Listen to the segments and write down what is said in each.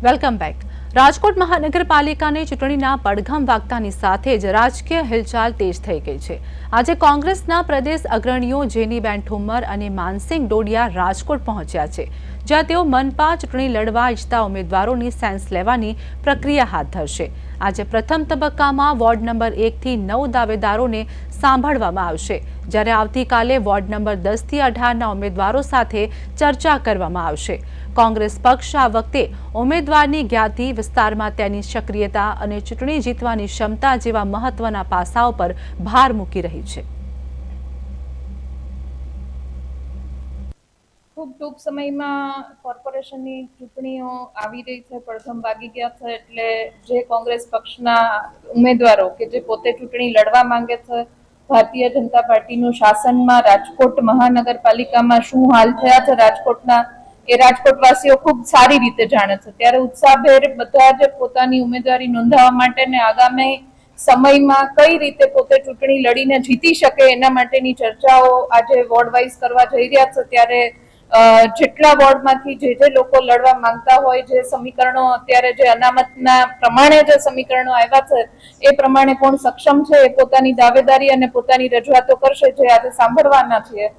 Welcome back. Rajkot મહાનગરપાલિકાની ચૂંટણીના પડઘમ વાગતાની સાથે જ રાજકીય હિલચાલ તેજ થઈ ગઈ છે। આજે કોંગ્રેસના પ્રદેશ અગ્રણીઓ જેનીબેન ઠુમ્મર અને માનસિંગ ડોડિયા રાજકોટ પહોંચ્યા છે, જ્યાં તેઓ મનપા ચૂંટણી લડવા ઇચ્છતા ઉમેદવારોની સેન્સ લેવાની પ્રક્રિયા હાથ ધરશે। આજે પ્રથમ તબક્કામાં વોર્ડ નંબર 1 થી 9 દાવેદારોને સાંભળવામાં આવશે, જ્યારે આવતીકાલે વોર્ડ નંબર 10 થી 18ના ઉમેદવારો સાથે ચર્ચા કરવામાં આવશે। કોંગ્રેસ પક્ષ આ વખતે ઉમેદવારની જ્ઞાતિ, વિસ્તારમાં તેની સક્રિયતા અને ચૂંટણી જીતવાની ક્ષમતા જેવા મહત્વના પાસાઓ પર ભાર મૂકી રહી છે। खूब टूंक समय में कोर्पोरेशननी चूंटणीओ आवी रही है, प्रथम वागी गया है एटले जे कांग्रेस पक्षना उम्मीदवारो के जे पोते चूंटणी लड़वा मांगे छे, भारतीय जनता पार्टीनुं शासनमां राजकोट महानगरपालिकामां शुं हाल थया छे राजकोटना ए राजकोटवासीओ खूब सारी रीते जाणे छे। त्यारे उत्साहभेर बधा ज पोतानी उमेदवारी नोंधाववा माटे ने आगामी समयमां कई रीते पोते चूंटणी लड़ीने जीती शके एना माटेनी चर्चाओ आजे वोर्ड वाइज करवा जई रह्या छे। त्यारे જેટલા વોર્ડમાંથી જે લોકો લડવા માંગતા હોય, જે સમીકરણો અત્યારે જે અનામતના પ્રમાણે જે સમીકરણો આવ્યા છે એ પ્રમાણે કોણ સક્ષમ છે એ પોતાની દાવેદારી અને પોતાની રજૂઆતો કરશે, જે આજે સાંભળવાના છીએ।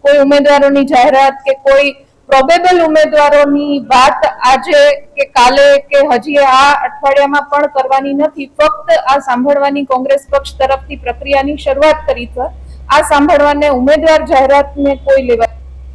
કોઈ ઉમેદવારોની જાહેરાત કે કોઈ પ્રોબેબલ ઉમેદવારોની વાત આજે કે કાલે કે હજી આ અઠવાડિયામાં પણ કરવાની નથી, ફક્ત આ સાંભળવાની કોંગ્રેસ પક્ષ તરફથી પ્રક્રિયાની શરૂઆત કરી છે। આ સાંભળવાને ઉમેદવાર જાહેરાતને કોઈ લેવા